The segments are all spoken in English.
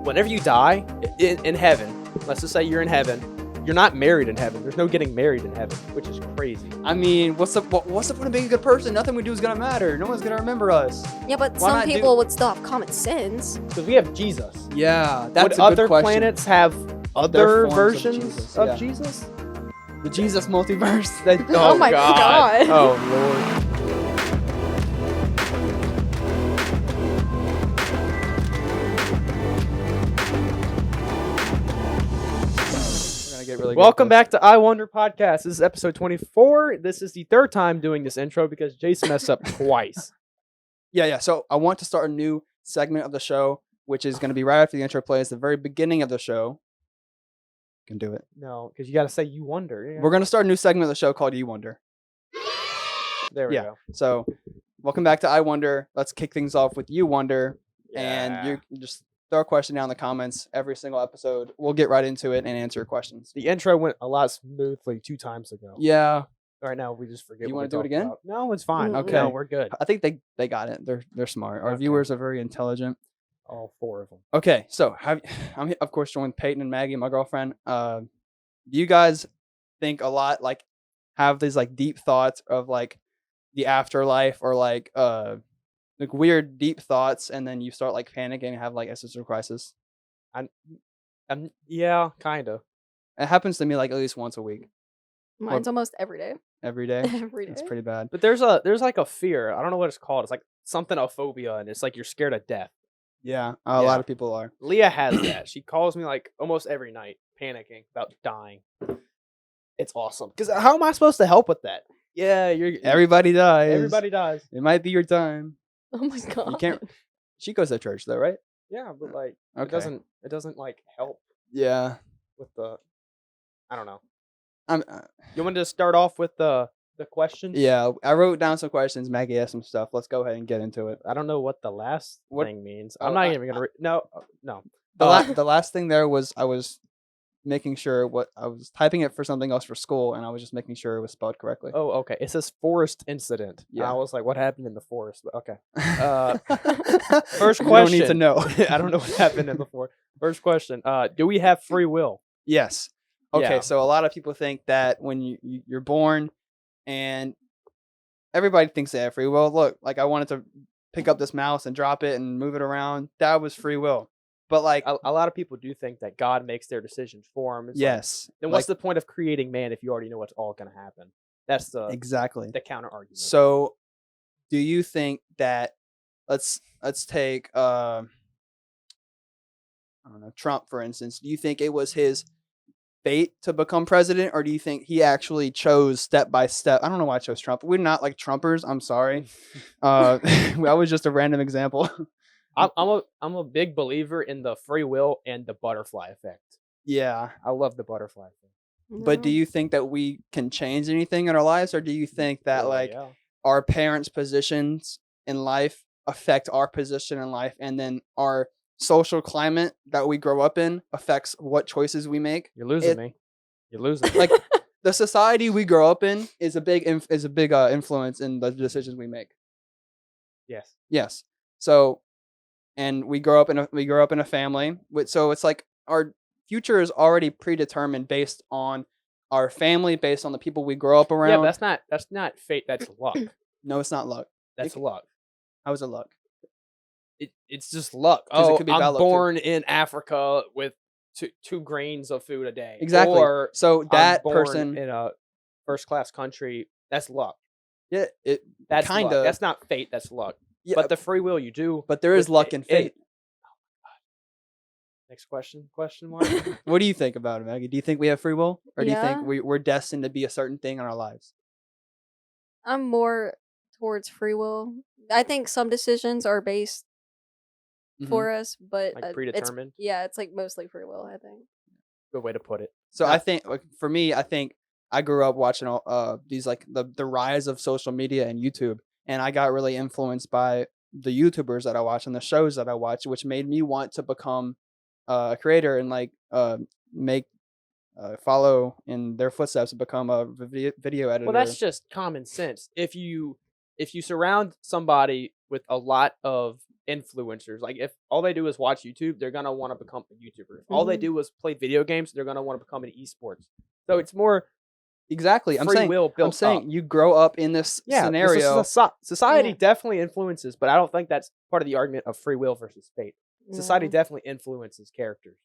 whenever you die in heaven, let's just say you're in heaven, you're not married in heaven. There's no getting married in heaven, which is crazy. I mean, what's the point of being a good person? Nothing we do is gonna matter. No one's gonna remember us. Yeah, but Why some not people would still have common sense. Because we have Jesus. Yeah, that's Would a good other question. planets have Their other forms of versions Jesus, of yeah. Jesus? The Jesus multiverse. Oh my God. Oh Lord. Get really Welcome back to I Wonder Podcast. This is episode 24. This is the third time doing this intro because Jason messed up twice. Yeah. So I want to start a new segment of the show, which is going to be right after the intro plays, the very beginning of the show. Can do it. No, because you got to say you wonder. Yeah. We're going to start a new segment of the show called You Wonder. There we go. So welcome back to I Wonder. Let's kick things off with You Wonder. And you just throw a question down in the comments every single episode. We'll get right into it and answer your questions. The intro went a lot smoothly 2 times ago. Yeah. Right now, we just forget. You want wanna to do it again? About. No, it's fine. Okay. No, we're good. I think they got it. They're smart. Our Okay. viewers are very intelligent. All 4 of them. Okay, so I'm of course joined with Peyton and Maggie, my girlfriend. Do you guys think a lot, like have these like deep thoughts of like the afterlife or like weird deep thoughts, and then you start like panicking and have like existential crisis? Yeah, kind of. It happens to me like at least once a week. Mine's almost every day. Every day. Every day. It's pretty bad. But there's like a fear. I don't know what it's called. It's like something a phobia, and it's like you're scared of death. Yeah, a lot of people are. Leah has that. She calls me like almost every night, panicking about dying. It's awesome. Because how am I supposed to help with that? Yeah, Everybody dies. Everybody dies. It might be your time. Oh my God. You can't. She goes to church though, right? Yeah, but like Okay. it doesn't like help Yeah. with the. I don't know. I'm. You want to start off with the questions? Yeah, I wrote down some questions. Maggie asked some stuff. Let's go ahead and get into it. I don't know what the last What- thing means. Oh, I'm not I- even gonna. No. The last thing there was I was making sure what I was typing it for something else for school, and I was just making sure it was spelled correctly. Oh, okay. It says forest incident. Yeah. I was like, what happened in the forest? But okay. First You don't need to question. know. I don't know what happened in the forest. First question. Do we have free will? Yes. Okay. Yeah. So a lot of people think that when you're born, and everybody thinks they have free will. Look, like I wanted to pick up this mouse and drop it and move it around. That was free will. But like, A lot of people do think that God makes their decisions for them. yes. Then what's the point of creating man if you already know what's all going to happen? That's exactly the counter argument. So, do you think that let's take I don't know, Trump for instance? Do you think it was his fate to become president, or do you think he actually chose step by step? I don't know why I chose Trump. We're not like Trumpers. I'm sorry. That was just a random example. I'm a big believer in the free will and the butterfly effect. Yeah, I love the butterfly effect. but do you think that we can change anything in our lives, or do you think that Yeah. our parents' positions in life affect our position in life, and then our social climate that we grow up in affects what choices we make? You're losing me. You're losing me. Like the society we grow up in is a big influence in the decisions we make. Yes. Yes. So, and we grow up in a family, so it's like our future is already predetermined based on our family, based on the people we grow up around. Yeah, but that's not fate. That's luck. No, it's not luck. That's luck. How is it luck? It's just luck. 'Cause it Oh, could be bad I'm luck, too. born in Africa with two grains of food a day. Exactly. Or So I'm that born person, in a first class country. That's luck. yeah, it That's kind luck. of. That's not fate. That's luck. Yeah, But the free will you do. but there is with luck it- and fate. Next question? Question mark? What do you think about it, Maggie? Do you think we have free will, or do you Yeah. think we're destined to be a certain thing in our lives? I'm more towards free will. I think some decisions are based Mhm. for us, but Like it's predetermined? it's like mostly free will, I think. Good way to put it. So I think, like, for me, I think I grew up watching all these like the rise of social media and YouTube, and I got really influenced by the YouTubers that I watch and the shows that I watch, which made me want to become a creator and like make follow in their footsteps and become a video editor. Well, that's just common sense. If you surround somebody with a lot of influencers. Like if all they do is watch YouTube, they're gonna want to become a YouTuber. If all they do is play video games, they're gonna want to become an esports. So it's more Exactly. free will built I'm saying up. you grow up in this scenario. Society Yeah. definitely influences, but I don't think that's part of the argument of free will versus fate. Society No. definitely influences characters.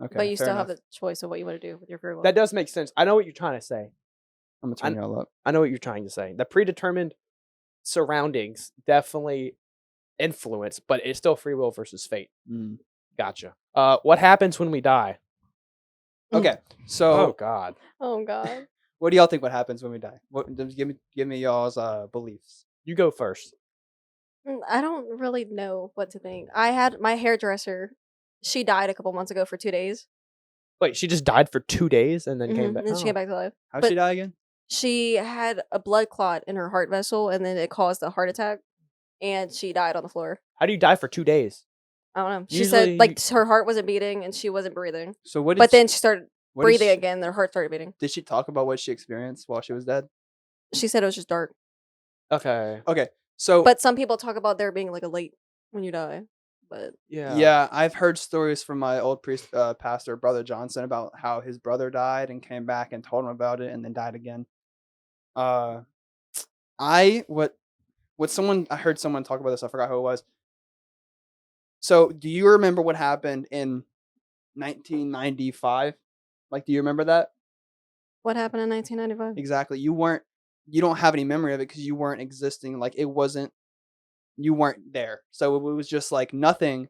Okay, But you fair still enough. have the choice of what you want to do with your free will. That does make sense. I know what you're trying to say. I'm gonna turn y'all up. I know what you're trying to say. The predetermined surroundings definitely influence, but it's still free will versus fate. Mm. Gotcha. What happens when we die? Okay, so Oh God. Oh God. what do y'all think? What happens when we die? What? Just give me y'all's beliefs. You go first. I don't really know what to think. I had my hairdresser. She died a couple months ago for 2 days. Wait, she just died for 2 days and then came back. And then she came back to life. How'd But- she die again? She had a blood clot in her heart vessel, and then it caused a heart attack, and she died on the floor. How do you die for 2 days? I don't know. She Usually said like her heart wasn't beating and she wasn't breathing. So what? Did But she- then she started what did breathing she- again. Her heart started beating. Did she talk about what she experienced while she was dead? She said it was just dark. Okay. Okay, so But some people talk about there being like a light when you die. But yeah, I've heard stories from my old priest, pastor, Brother Johnson, about how his brother died and came back and told him about it, and then died again. I heard someone talk about this. I forgot who it was. So, do you remember what happened in 1995? Like, do you remember that? what happened in 1995? Exactly. You don't have any memory of it because you weren't existing. Like, you weren't there. So it was just like nothing.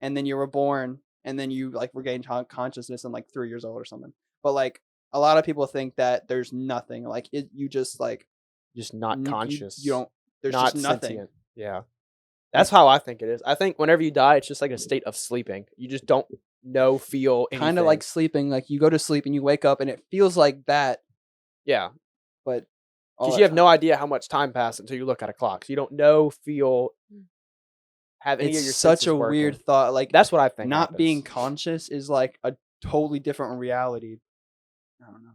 And then you were born and then you like regained consciousness in like 3 years old or something. But like a lot of people think that there's nothing. Like you just like, Just not conscious. You don't, there's not just nothing. sentient. Yeah. That's how I think it is. I think whenever you die, it's just like a state of sleeping. You just don't know, feel anything. Kind of like sleeping. Like you go to sleep and you wake up and it feels like that. yeah. But all Because that you have time- no idea how much time passed until you look at a clock. So you don't know, feel, have any of your It's such senses a working. weird thought. Like That's what I think. not being happens. conscious is like a totally different reality. I don't know.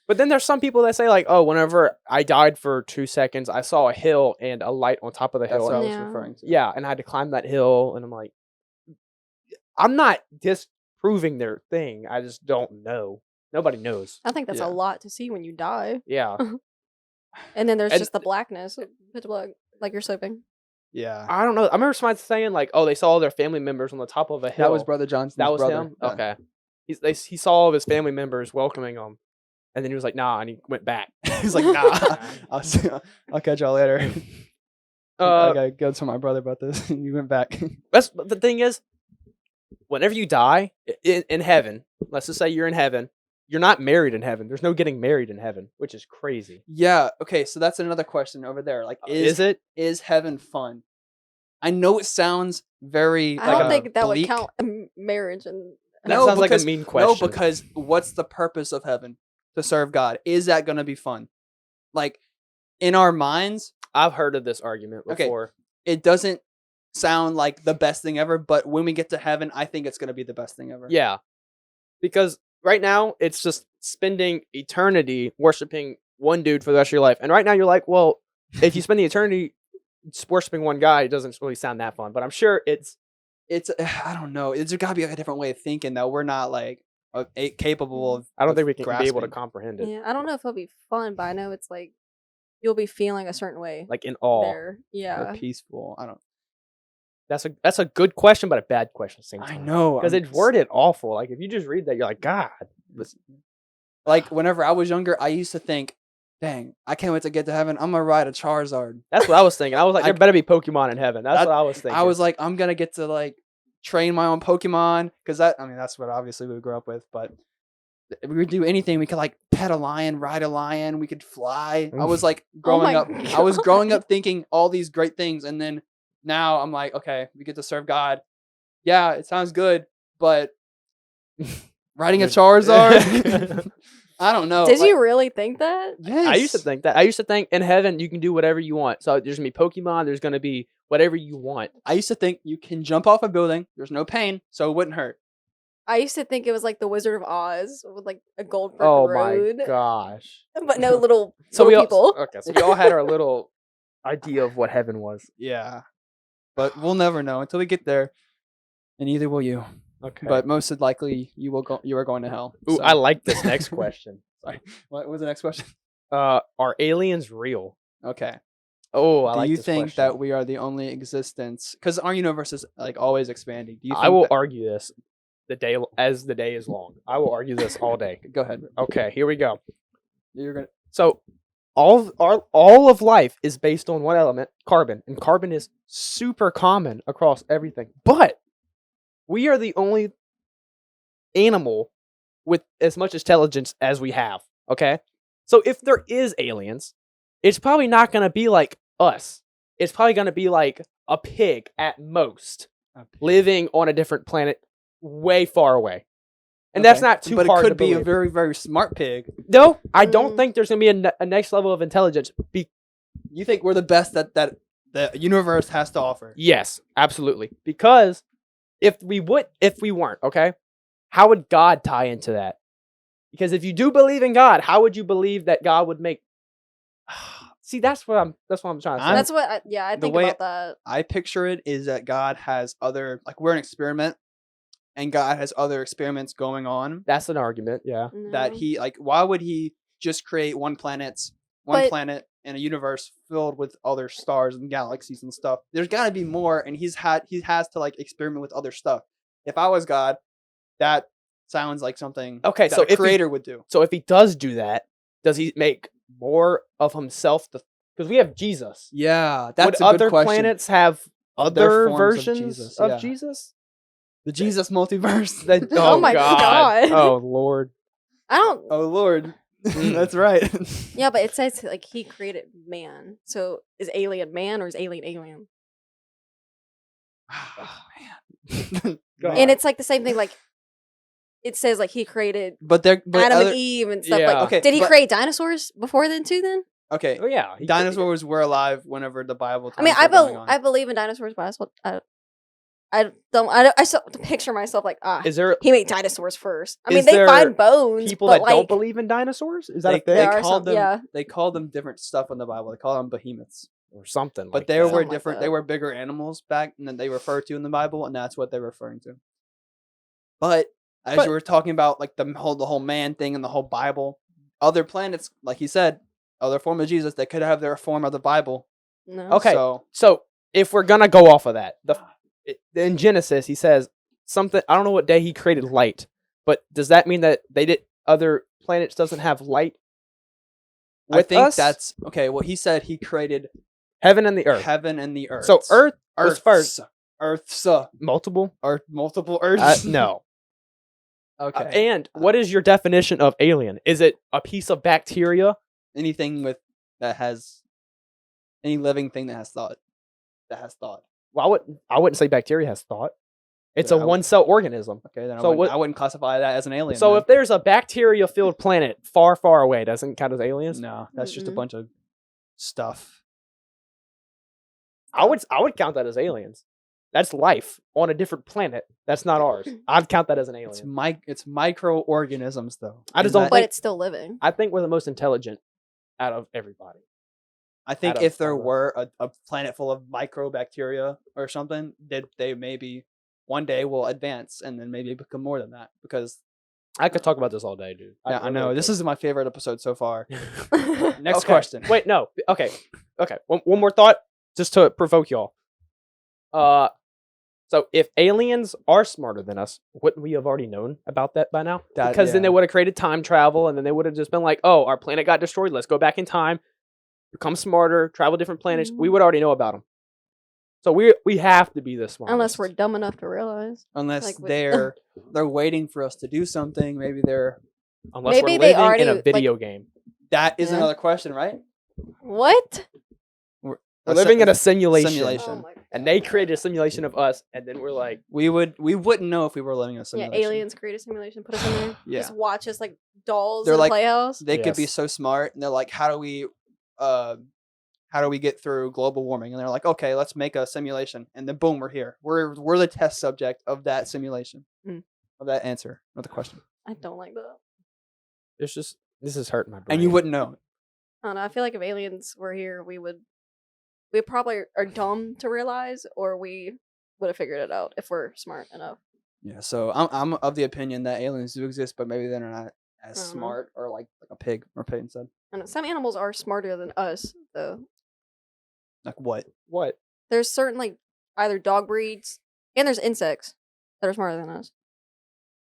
But then there's some people that say like, oh, whenever I died for 2 seconds, I saw a hill and a light on top of the That's hill. what I and was Yeah. referring to. yeah, and I had to climb that hill, and I'm like, I'm not disproving their thing. I just don't know. Nobody knows. I think that's Yeah. a lot to see when you die. Yeah, And then there's And- just the blackness, pitch black, like you're sleeping. Yeah. I don't know. I remember somebody saying like, oh, they saw all their family members on the top of a hill. That was Brother Johnson's That was brother. him. Yeah. Okay. He saw all of his family members welcoming him, and then he was like, nah, and he went back. He's like, nah, I'll catch y'all later. I Uh, gotta go tell my brother about this. And you went back. But the thing is, whenever you die in heaven, let's just say you're in heaven, you're not married in heaven. There's no getting married in heaven, which is crazy. Yeah. Okay. So that's another question over there. Like, Is it? is heaven fun? I know it sounds very. I don't like, think that bleak. would count marriage and That No, sounds like because- a mean question. No, because what's the purpose of heaven? To serve God. Is that gonna be fun? Like, in our minds, I've heard of this argument Okay. before. it doesn't sound like the best thing ever. But when we get to heaven, I think it's gonna be the best thing ever. Yeah, because right now it's just spending eternity worshiping one dude for the rest of your life, and right now you're like, well, if you spend the eternity just worshiping one guy, it doesn't really sound that fun. But I'm sure it's It's I don't know. It's got to be like a different way of thinking that we're not like capable of. I don't of think we can be able to grasping. comprehend it. yeah, I don't know if it'll be fun, but I know it's like you'll be feeling a certain way Like in awe. there. Or Yeah. peaceful. I don't. That's a good question, but a bad question at the same I time. know Because I'm it's worded awful. Like if you just read that, you're like, God. Like whenever I was younger, I used to think, "Dang, I can't wait to get to heaven. I'm gonna ride a Charizard." That's what I was thinking. I was like, I- there better be Pokemon in heaven. That's That- what I was thinking. I was like, I'm gonna get to like train my own Pokemon because that's what obviously we would grow up with. But if we would do anything. We could like pet a lion, ride a lion. We could fly. I was like growing my up. I was growing God. up thinking all these great things, and then now I'm like, okay, we get to serve God. Yeah, it sounds good, but riding a Charizard. I don't know. Did like- you really think that? Yes. I used to think that. I used to think in heaven you can do whatever you want. So there's gonna be Pokemon. There's gonna be whatever you want. I used to think you can jump off a building. There's no pain, so it wouldn't hurt. I used to think it was like the Wizard of Oz with like a gold brick Oh road, my gosh. but no little So little we all, people. okay. So we all had our little idea of what heaven was. Yeah. but we'll never know until we get there, and neither will you. Okay. But most likely, you will go. You are going to hell. Ooh, so- I like this next question. Sorry. What was the next question? Are aliens real? Okay. Oh, I Do like you this think question. that we are the only existence? Because our universe is like always expanding. Do you? Think I will that- argue this the day is long. I will argue this all day. Go ahead. Okay, here we go. You're gonna. So all of life is based on one element, carbon, and carbon is super common across everything. But we are the only animal with as much intelligence as we have. Okay, so if there is aliens, it's probably not going to be like us. It's probably going to be like a pig at most, living on a different planet, way far away. And that's Okay. not too But hard it to could be a believe. very, very smart pig. No, I don't Mm. think there's going to be a next level of intelligence. You think we're the best that the universe has to offer? Yes, absolutely. Because if we weren't, okay, how would God tie into that? Because if you do believe in God, how would you believe that God would make? See, that's what I'm trying to say. That's what. I the think way- about that. I picture it is that God has other, like we're an experiment, and God has other experiments going on. That's an argument. Yeah. That No. he like, why would he just create one planet in a universe filled with other stars and galaxies and stuff? There's got to be more, and he has to like experiment with other stuff. If I was God, that sounds like something Okay, that so a if he- creator would do. So if he does do that, does he make more of himself? Because we have Jesus. Yeah, Would that's a other good question. planets have Of their other forms of versions Jesus, of yeah. Jesus? The Jesus multiverse. That- Oh my God. Oh Lord. I don't. Oh Lord, Mm. that's right. Yeah, but it says like he created man. So is alien man or is alien alien? Oh, man. God. And it's like the same thing. Like it says like he created but Adam other, and Eve and stuff. Yeah. Like, Okay, did he but- create dinosaurs before then too? Then okay, Oh yeah. he- dinosaurs were alive whenever the Bible. I mean, times were going on. I believe in dinosaurs, but I still picture myself like Is there he made dinosaurs first. I mean, Is they there find bones. people but that like, don't believe in dinosaurs? Is that a they, thing? There are called some- them. yeah. They called them different stuff in the Bible. They called them behemoths. Or something. But like they that. were Something like different. that. They were bigger animals back, and then they referred to in the Bible, and that's what they're referring to. But as But- you were talking about, like the whole man thing and the whole Bible, other planets, like he said, other form of Jesus, they could have their form of the Bible. no. Okay. So So if we're gonna go off of that, in Genesis he says something. I don't know what day he created light, but does that mean that other planets doesn't have light? I With think us? that's okay. Well, he said he created Heaven and the earth. heaven and the earth. So Earth was first. Earths, Multiple? Earth, multiple Earths. No. Okay. And what is your definition of alien? Is it a piece of bacteria? Anything that has any living thing that has thought. Well, I wouldn't say bacteria has thought. It's Yeah, a one-cell organism. Okay, then So I wouldn't classify that as an alien. So then. if there's a bacteria-filled planet far, far away, doesn't count as aliens. no, that's just a Mm-mm. bunch of stuff. I would count that as aliens. That's life on a different planet. That's not ours. I'd count that as an It's alien. it's microorganisms though. I just And don't that- but think- it's still living. I think we're the most intelligent out of everybody. I think out of if there all the- were a planet full of microbacteria or something, that they maybe one day will advance and then maybe become more than that. Because I could talk about this all day, dude. yeah, I know this is my favorite episode so far. is Next question. Wait, no. Okay. One more thought, just to provoke y'all. So if aliens are smarter than us, wouldn't we have already known about that by now? Because then they would have created time travel, and then they would have just been like, "Oh, our planet got destroyed. Let's go back in time, become smarter, travel different planets." We would already know about them. So we have to be this smart. Unless we're dumb enough to realize. unless like, with- they're waiting for us to do something. Maybe they're unless Maybe we're they living in already, a like- video game. that is Yeah. another question, right? What? We're living in a simulation, simulation. Oh my and they created a simulation of us, and then we're like, We wouldn't know if we were living in a Yeah, simulation. aliens create a simulation, put us in there. Yeah. Just watch us like dolls They're in like- a playhouse. They could be Yes. so smart, and they're like, how do we get through global warming? And they're like, okay, let's make a simulation, and then boom, we're here. We're the test subject of that simulation, Mm. of that answer, not the question. I don't like that. it's just this is hurting my brain. And you wouldn't know. I don't know. I feel like if aliens were here, we would we probably are dumb to realize, or we would have figured it out if we're smart enough. Yeah, so I'm of the opinion that aliens do exist, but maybe they're not as I don't know. smart, or like a pig, or Peyton said. And some animals are smarter than us, though. Like what? What? There's certain like either dog breeds and there's insects that are smarter than us.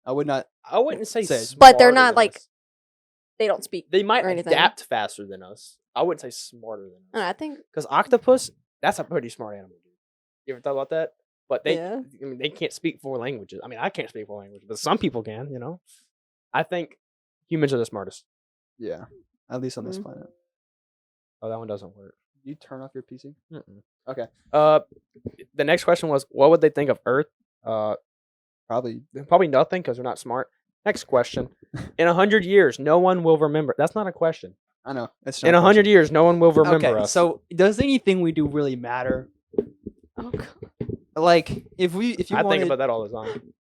I would not. I wouldn't say Say- But they're smarter not than like us. they don't speak. They might or anything. adapt faster than us. I wouldn't say smarter than I, don't know, us. I think Because octopus, that's a pretty smart animal, dude. You ever thought about that? But they, Yeah. I mean, they can't speak 4 languages. I mean, I can't speak 4 languages, but some people can. You know, I think humans are the smartest. Yeah, at least on this Mhm. planet. Oh, that one doesn't work. You turn off your PC. Mm-mm. Okay. The next question was, what would they think of Earth? Probably. Probably nothing because they're not smart. Next question: in 100 years, no one will remember. That's not a question. I know. It's In not a 100 question. years, no one will remember Okay, us. so does anything we do really matter? oh god. Like if you I wanted, think about that all the time.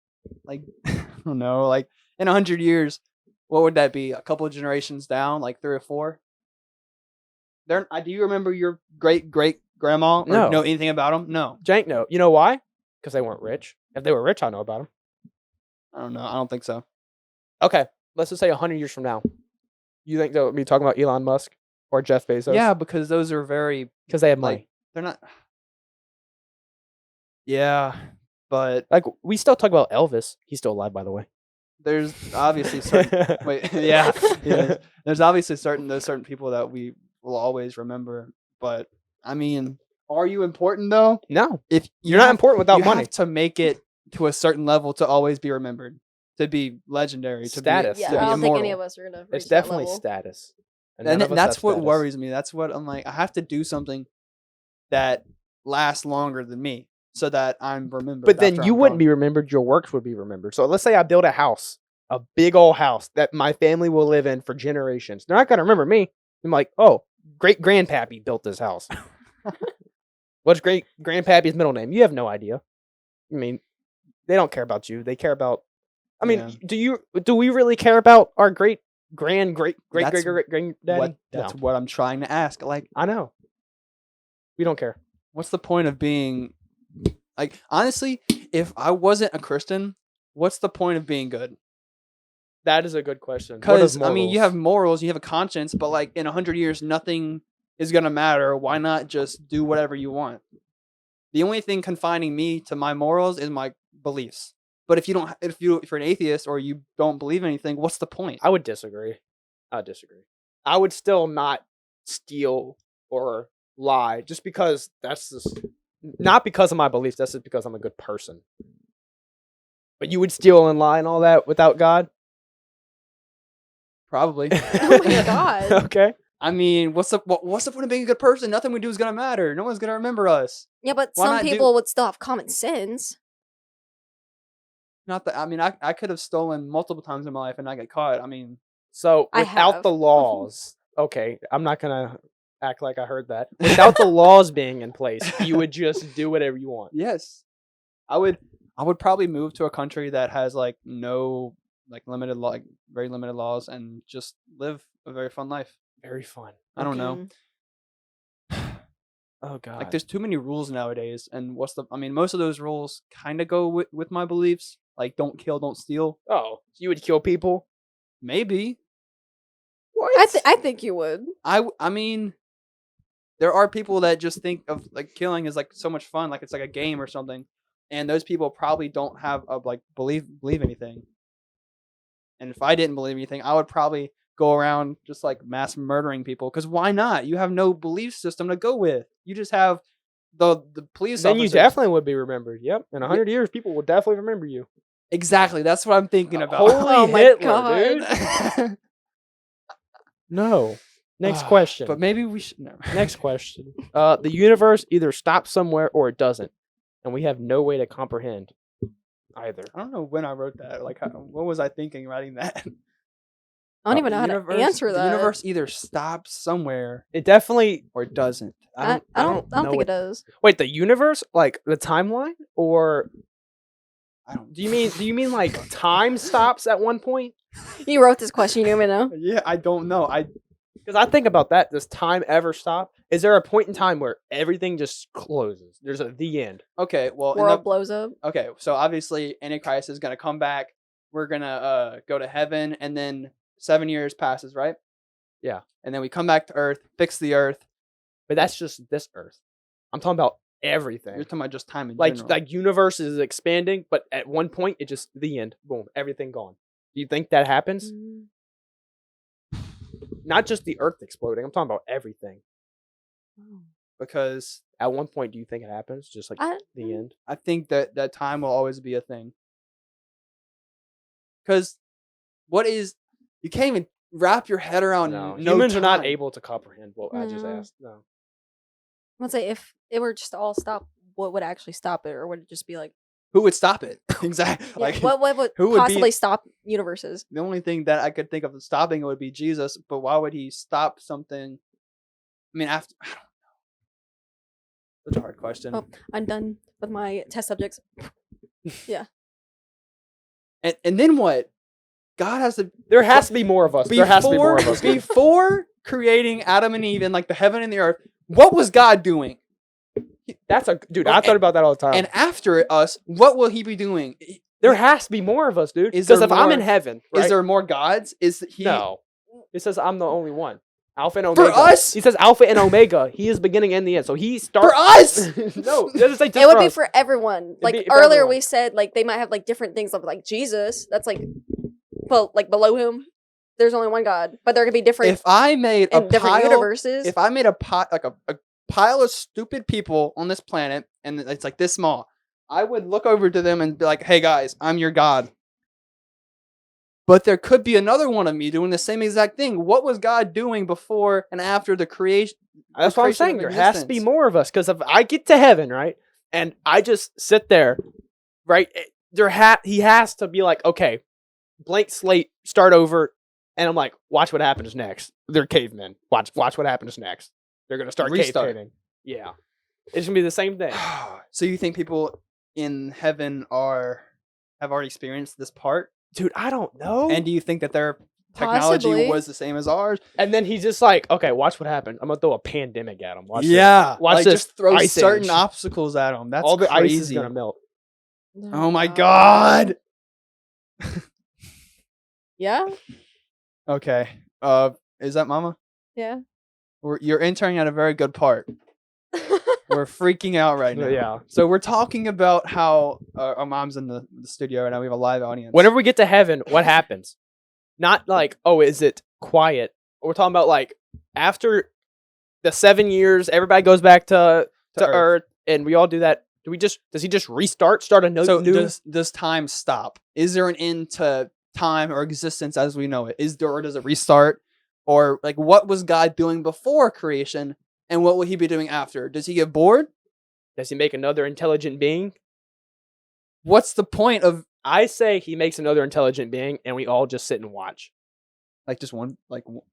like I don't know, like in 100 years, what would that be? A couple of generations down, like 3 or 4? Do you remember your great grandma or No. know anything about them? No, Jank, no. You know why? Because they weren't rich. If they were rich, I know about them. I don't know. I don't think so. Okay, let's just say 100 years from now. You think they'll be talking about Elon Musk or Jeff Bezos? Yeah, because those are very because they have money. like they're not. Yeah, but Like we still talk about Elvis. He's still alive, by the way. there's obviously certain. Wait, yeah, yeah. There's obviously certain people that we will always remember. But I mean, are you important though? No, If you're not important without you money. have to make it to a certain level to always be remembered, to be legendary, to Status. be Yeah, to I be don't think any immortal. of us are gonna reach It's that definitely level. status. And none of us that's have what status. worries me. That's what I'm like. I have to do something that lasts longer than me, so that I'm remembered. But then after you I'm wouldn't gone. be remembered. Your works would be remembered. So let's say I build a house, a big old house that my family will live in for generations. They're not gonna remember me. I'm like, oh, great grandpappy built this house. What's great grandpappy's middle name? You have no idea. I mean, they don't care about you. They care about. I mean, Yeah. do we really care about our great granddaddy? That's No. what I'm trying to ask. Like, I know. We don't care. what's the point of being like? Honestly, if I wasn't a Christian, what's the point of being good? That is a good question. Because I mean, you have morals, you have a conscience, but like in 100 years, nothing is gonna matter. Why not just do whatever you want? The only thing confining me to my morals is my beliefs. But if you're an atheist or you don't believe in anything, what's the point? I would disagree. I would still not steal or lie just because that's just not because of my beliefs. That's just because I'm a good person. But you would steal and lie and all that without God? Probably. Oh my god. Okay. I mean, what's the point of being a good person? Nothing we do is gonna matter. No one's gonna remember us. Yeah, but Why some not do- people would still have common sense. Not that I mean, I could have stolen multiple times in my life and not get caught. I mean, So I without have. the laws, okay, I'm not gonna act like I heard that. Without the laws being in place, you would just do whatever you want. yes, I would probably move to a country that has like no very limited laws and just live a very fun life. Very fun. I don't know. Mm. Oh god. Like there's too many rules nowadays, and most of those rules kind of go with my beliefs. Like don't kill, don't steal. Oh, you would kill people? Maybe. What? I think you would. I mean, there are people that just think of like killing is like so much fun, like it's like a game or something, and those people probably don't have a like believe anything. And if I didn't believe anything, I would probably go around just like mass murdering people. Because why not? You have no belief system to go with. You just have the police. Then you officers. definitely would be remembered. Yep. In 100 years, people will definitely remember you. Exactly. That's what I'm thinking about. Holy Oh my Hitler, God. dude. No. Next Ah, question. But maybe we should. No. Next question. The universe either stops somewhere or it doesn't, and we have no way to comprehend either. I don't know when I wrote that. Like, what was I thinking writing that? I don't even The know how to universe- answer The that. universe either stops somewhere It definitely. or it doesn't. I don't know think what- it does. Wait, the universe, like the timeline, or I don't. do you mean like time stops at one point? You wrote this question, you want me to know? Yeah, I don't know. Because I think about that. Does time ever stop? Is there a point in time where everything just closes? There's the end. Okay, well, World blows up. okay, so obviously Antichrist is gonna come back. We're gonna go to heaven, and then 7 years passes, right? Yeah. And then we come back to Earth, fix the Earth. But that's just this Earth. I'm talking about everything. You're talking about just time in Like general. universe is expanding, but at one point it just the end. Boom, everything gone. Do you think that happens? Mm. Not just the Earth exploding. I'm talking about everything. Oh. Because At one point, do you think it happens? Just like the end. I think that time will always be a thing. Because you can't even wrap your head around. No, No, humans are not time. able to comprehend what I just asked. No. Let's say if it were just to all stop, what would actually stop it, or would it just be like, Who would stop it? Exactly. yeah, Like what would who would be- possibly stop universes? the only thing that I could think of stopping it would be Jesus. But why would he stop something? I mean, after I don't know. Such a hard question. Oh. I'm done with my test subjects. And then what? God has to. There has to be more of us. There has to be more of us. Before creating Adam and Eve and like the heaven and the earth, what was God doing? That's a dude. I thought about that all the time. And after us, what will he be be? There has to be more of us, dude. Is Because there if I'm more- in heaven, right? Is there more gods? Is he? No. It says I'm the only one. Alpha and For Omega. us? He says Alpha and Omega. He is beginning and the end. So he starts. For us? No, it doesn't say just It would for be us. for everyone. Like be for earlier, everyone. we said like they might have like different things of like Jesus. That's like, well, like below him, there's only one God, but there could be different If I made a in different pile, universes. if I made a pile of stupid people on this planet, and it's like this small, I would look over to them and be like, "Hey guys, I'm your God." But there could be another one of me doing the same exact thing. What was God doing before and after the creation? That's what I'm creation saying. of There has to be existence? more of us. Because if I get to heaven, right, and I just sit there, right, he has to be like, okay, blank slate, start over, and I'm like, watch what happens next. They're cavemen. Watch what happens next. They're gonna start Restart. cave painting. Yeah, it's gonna be the same thing. So you think people in heaven have already experienced this part? Dude, I don't know. And do you think that their technology Possibly. was the same as ours? And then he's just like, okay, watch what happens. I'm gonna throw a pandemic at him. Watch this. Yeah, Watch like this just throw ice certain age. obstacles at them. That's All the crazy. ice is gonna melt. Oh my god. Yeah. Okay. Is that Mama? Yeah. You're entering at a very good part. We're freaking out right now. Yeah. So we're talking about how our mom's in the studio right now. We have a live audience. Whenever we get to heaven, what happens? Not like, oh, is it quiet? We're talking about like after the 7 years, everybody goes back to Earth, and we all do that. Does he just start a new? Does time stop? Is there an end to time or existence as we know it? Or does it restart? Or like what was God doing before creation and what will he be doing after? Does he get bored? Does he make another intelligent being? What's the point of I say he makes another intelligent being, and we all just sit and watch. like just one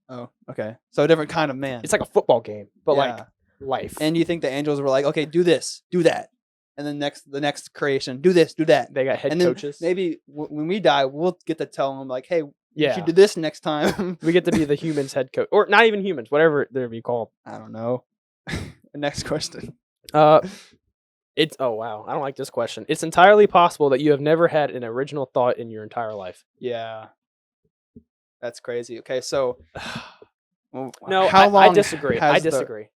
oh, okay. So a different kind of man. It's like a football game, but like Yeah. life. And you think the angels were like, okay, do this, do that. And then the next creation, do this, do that. they got head And then coaches. maybe when we die, we'll get to tell them like, hey, you Yeah, should do this next time. we get to be the humans' head coach, or not even humans, whatever they're be called. I don't know. Next question. It's oh wow, I don't like this question. It's entirely possible that you have never had an original thought in your entire life. Yeah. That's crazy. Okay, so No, how long I disagree. I has the- disagree.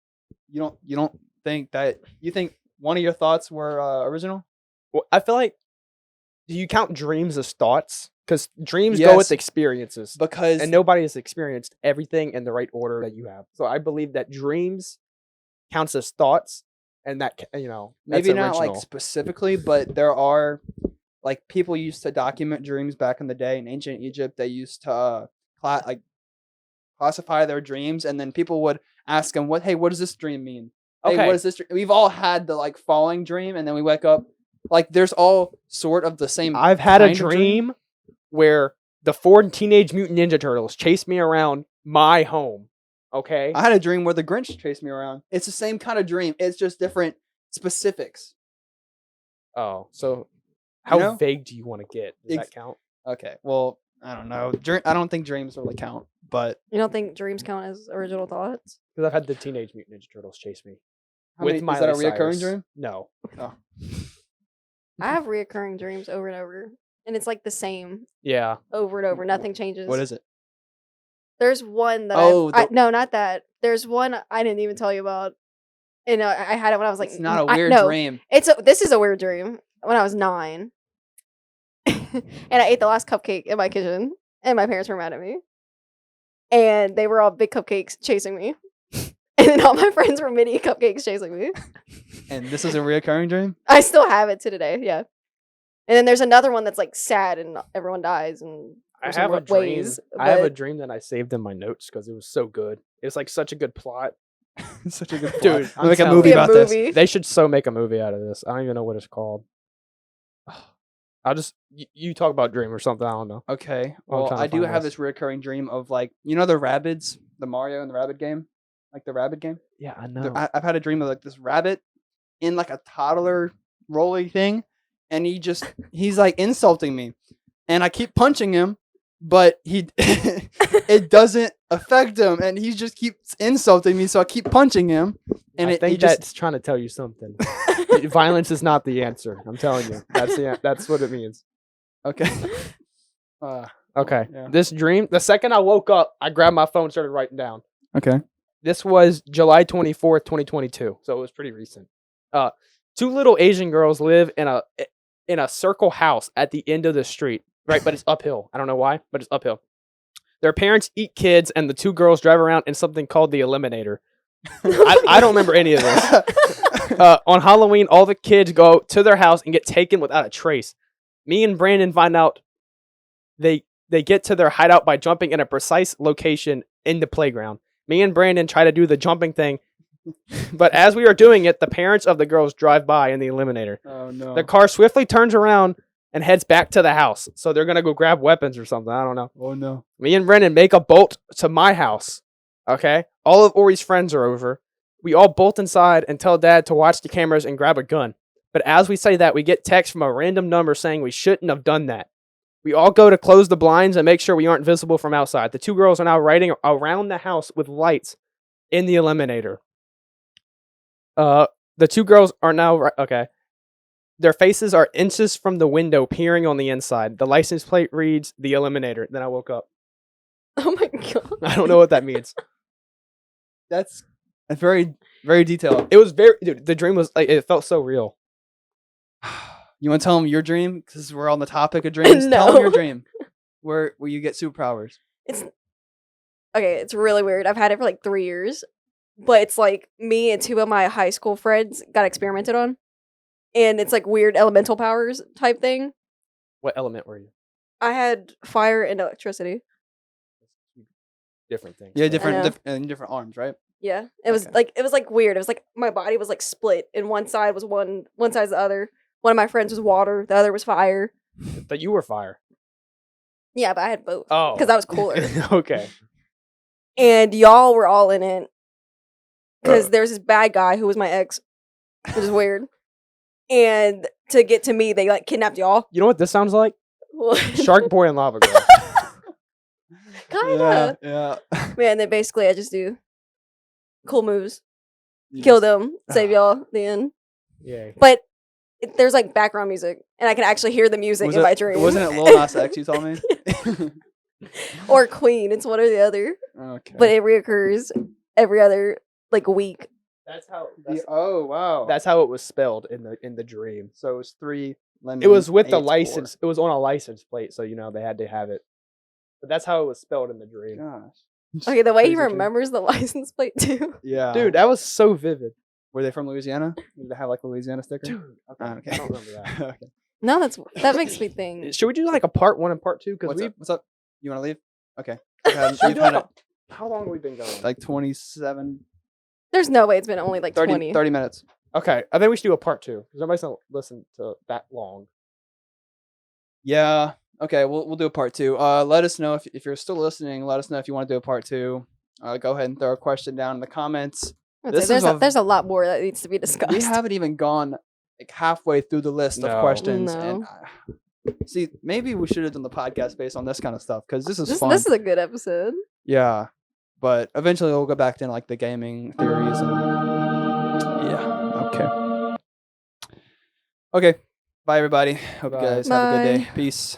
you don't think that you think one of your thoughts were original? Well, I feel like, do you count dreams as thoughts? Because dreams go Yes. with experiences, Because and nobody has experienced everything in the right order that you have. So I believe that dreams counts as thoughts, and that that's maybe not original. like specifically, but there are like people used to document dreams back in the day in ancient Egypt. They used to classify their dreams, and then people would ask them, "What does this dream mean? Hey, Okay. what is this?" We've all had the like falling dream, and then we wake up. Like there's all sort of the same. I've had a kind of dream where the 4 Teenage Mutant Ninja Turtles chased me around my home. Okay. I had a dream where the Grinch chased me around. It's the same kind of dream. It's just different specifics. Oh, so how know? vague do you want to get? Does that count? Okay. Well, I don't know. I don't think dreams really count, but You don't think dreams count as original thoughts? Because I've had the Teenage Mutant Ninja Turtles chase me. is that a reoccurring dream? No. I have reoccurring dreams over and over, and it's like the same Yeah. over and over. Nothing changes. What is it? There's one that Oh, no, not that. There's one I didn't even tell you about, and I had it when I was like. It's not a I- weird no, dream. This is a weird dream. When I was 9, and I ate the last cupcake in my kitchen, and my parents were mad at me, and they were all big cupcakes chasing me, and then all my friends were mini cupcakes chasing me. And this is a reoccurring dream? I still have it to today. Yeah, and then there's another one that's like sad, and everyone dies, and I some have a dream. ways, I have a but- dream that I saved in my notes because it was so good. It's like such a good plot. Such a good plot. Dude, We'll make a telling movie Be a about this. movie. They should so make a movie out of this. I don't even know what it's called. I'll just you talk about dream or something. I don't know. Okay. I'm Well, trying to I do find have this. this recurring dream of like, you know, the Rabbids, the Mario and the Rabbit game, like the Rabbit game. Yeah, I know. I've had a dream of like this rabbit in like a toddler rolly thing, and he's like insulting me, and I keep punching him, but it doesn't affect him, and he just keeps insulting me, so I keep punching him, and I think he just that's trying to tell you something. Violence is not the answer. I'm telling you. That's what it means. okay. Okay. Yeah. This dream. The second I woke up, I grabbed my phone, and started writing down. Okay. This was July 24th, 2022. So it was pretty recent. Two little Asian girls live in a circle house at the end of the street, right? But it's uphill. I don't know why, but it's uphill. Their parents eat kids, and the two girls drive around in something called the Eliminator. I don't remember any of this. On Halloween, all the kids go to their house and get taken without a trace. Me and Brandon find out they get to their hideout by jumping in a precise location in the playground. Me and Brandon try to do the jumping thing, but as we are doing it, the parents of the girls drive by in the Eliminator. Oh no. The car swiftly turns around and heads back to the house. So they're going to go grab weapons or something. I don't know. Oh no. Me and Brendan make a bolt to my house. Okay? All of Ori's friends are over. We all bolt inside and tell Dad to watch the cameras and grab a gun. But as we say that, we get text from a random number saying we shouldn't have done that. We all go to close the blinds and make sure we aren't visible from outside. The two girls are now riding around the house with lights in the Eliminator. The two girls are now... Okay. Their faces are inches from the window peering on the inside. The license plate reads the Eliminator. Then I woke up. Oh my god. I don't know what that means. That's very, very detailed. It was very... Dude, the dream was... like, it felt so real. You want to tell them your dream? Because we're on the topic of dreams. Tell them your No. dream. Where you get superpowers. It's okay. It's really weird. I've had it for like 3 years, but it's like me and two of my high school friends got experimented on, and it's like weird elemental powers type thing. What element were you? I had fire and electricity. Different things. Yeah, so- different arms, right? Yeah, it was Okay. like weird. It was like my body was like split, and one side was one side's the other. One of my friends was water, the other was fire. But you were fire. Yeah, but I had both Oh. because I was cooler. Okay. And y'all were all in it because there's this bad guy who was my ex, which is weird. And to get to me, they like kidnapped y'all. You know what this sounds like? Shark Boy and Lava Girl. Kinda. Yeah. Man, then basically I just do cool moves, You kill just- them, save y'all, the end. Yay. But there's like background music, and I can actually hear the music in my dream. Wasn't it Lil Nas X you told me? Or Queen? It's one or the other. Okay. But it reoccurs every other like week. That's how. Oh wow. That's how it was spelled in the dream. so it was 3 lemons. It was with the 8 license. It was on a license plate, so they had to have it. But that's how it was spelled in the dream. Gosh. Okay, the way he Crazy dream. remembers the license plate too. Yeah. Dude, that was so vivid. were they from Louisiana? Did they have like a Louisiana sticker? Dude, okay. Okay. I don't remember that. okay. No, that makes me think. Should we do like a part 1 and part 2? Because What's up? You want to leave? Okay. We've had, Should we we've do had like it how long have we been going? like 27, There's no way it's been only like 30 20. minutes. Okay, I think we should do a part 2 because nobody's gonna listen to that long. Yeah. Okay. We'll do a part 2. Let us know if you're still listening. Let us know if you want to do a part 2. Go ahead and throw a question down in the comments. I'd this say is there's a lot more that needs to be discussed. We haven't even gone like halfway through the list of No. questions, No. and See, maybe we should have done the podcast based on this kind of stuff because this is This fun. this is a good episode. Yeah, but eventually we'll go back to like the gaming theories and yeah. Okay. Bye everybody. Hope you Bye. guys have a good day. Bye. Peace.